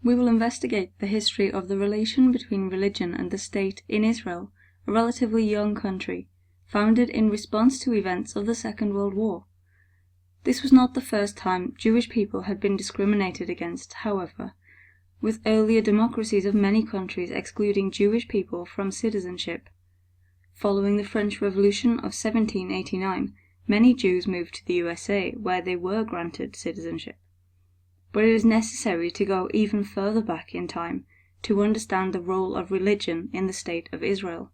We will investigate the history of the relation between religion and the state in Israel, a relatively young country, founded in response to events of the Second World War. This was not the first time Jewish people had been discriminated against, however, with earlier democracies of many countries excluding Jewish people from citizenship. Following the French Revolution of 1789, many Jews moved to the USA, where they were granted citizenship. But it is necessary to go even further back in time to understand the role of religion in the state of Israel.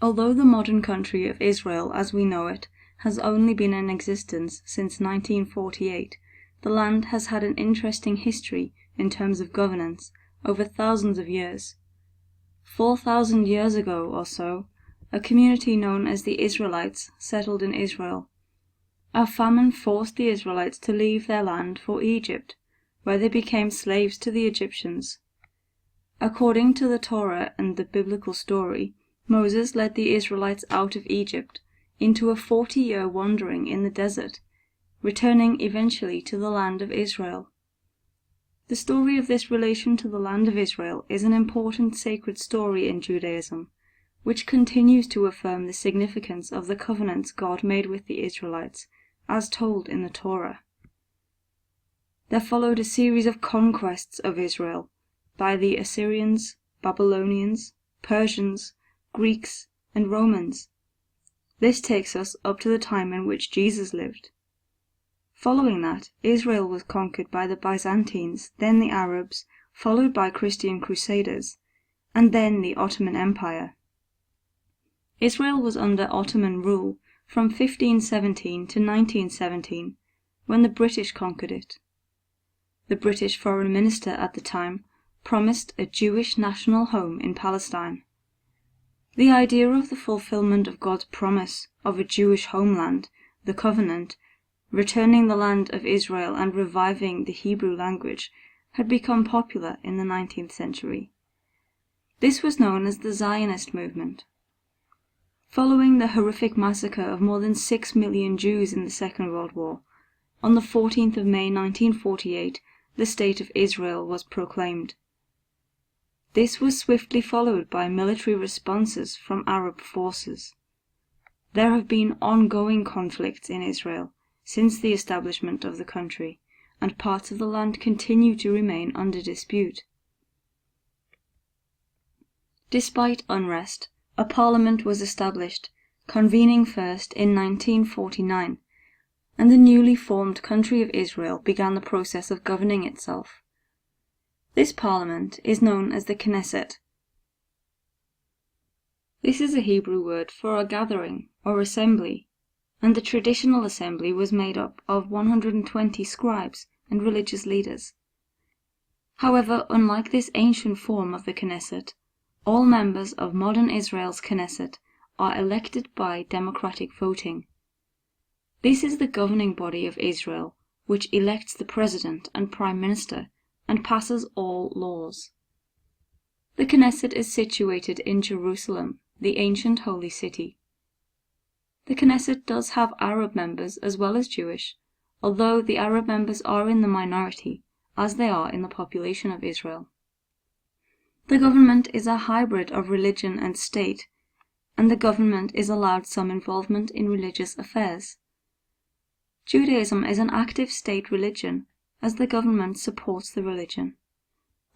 Although the modern country of Israel as we know it has only been in existence since 1948, the land has had an interesting history in terms of governance over thousands of years. 4,000 years ago or so, a community known as the Israelites settled in Israel. A famine forced the Israelites to leave their land for Egypt, where they became slaves to the Egyptians. According to the Torah and the biblical story, Moses led the Israelites out of Egypt into a 40-year wandering in the desert, returning eventually to the land of Israel. The story of this relation to the land of Israel is an important sacred story in Judaism, which continues to affirm the significance of the covenants God made with the Israelites, as told in the Torah. There followed a series of conquests of Israel by the Assyrians, Babylonians, Persians, Greeks, and Romans. This takes us up to the time in which Jesus lived. Following that, Israel was conquered by the Byzantines, then the Arabs, followed by Christian Crusaders, and then the Ottoman Empire. Israel was under Ottoman rule from 1517 to 1917, when the British conquered it. The British Foreign Minister at the time promised a Jewish national home in Palestine. The idea of the fulfillment of God's promise of a Jewish homeland, the covenant, returning the land of Israel and reviving the Hebrew language, had become popular in the 19th century. This was known as the Zionist movement. Following the horrific massacre of more than 6 million Jews in the Second World War, on the 14th of May 1948, the State of Israel was proclaimed. This was swiftly followed by military responses from Arab forces. There have been ongoing conflicts in Israel since the establishment of the country, and parts of the land continue to remain under dispute. Despite unrest, a parliament was established, convening first in 1949, and the newly formed country of Israel began the process of governing itself. This parliament is known as the Knesset. This is a Hebrew word for a gathering or assembly, and the traditional assembly was made up of 120 scribes and religious leaders. However, unlike this ancient form of the Knesset, all members of modern Israel's Knesset are elected by democratic voting. This is the governing body of Israel, which elects the president and prime minister and passes all laws. The Knesset is situated in Jerusalem, the ancient holy city. The Knesset does have Arab members as well as Jewish, although the Arab members are in the minority, as they are in the population of Israel. The government is a hybrid of religion and state, and the government is allowed some involvement in religious affairs. Judaism is an active state religion, as the government supports the religion.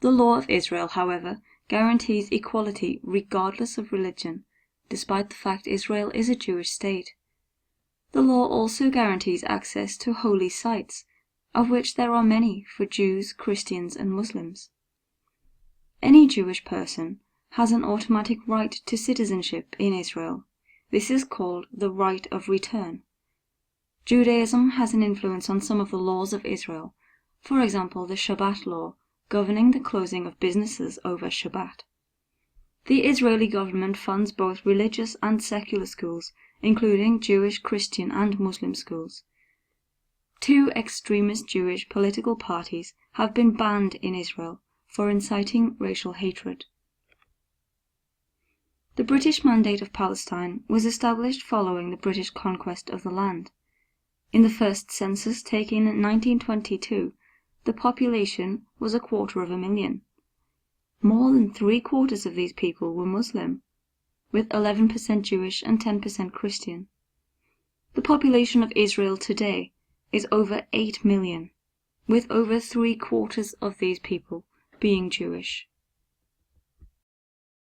The law of Israel, however, guarantees equality regardless of religion, despite the fact Israel is a Jewish state. The law also guarantees access to holy sites, of which there are many for Jews, Christians, and Muslims. Any Jewish person has an automatic right to citizenship in Israel. This is called the right of return. Judaism has an influence on some of the laws of Israel, for example the Shabbat law, governing the closing of businesses over Shabbat. The Israeli government funds both religious and secular schools, including Jewish, Christian, and Muslim schools. 2 extremist Jewish political parties have been banned in Israel for inciting racial hatred. The British Mandate of Palestine was established following the British conquest of the land. In the first census taken in 1922, the population was 250,000. More than 3/4 of these people were Muslim, with 11% Jewish and 10% Christian. The population of Israel today is over 8 million, with over 3/4 of these people being Jewish.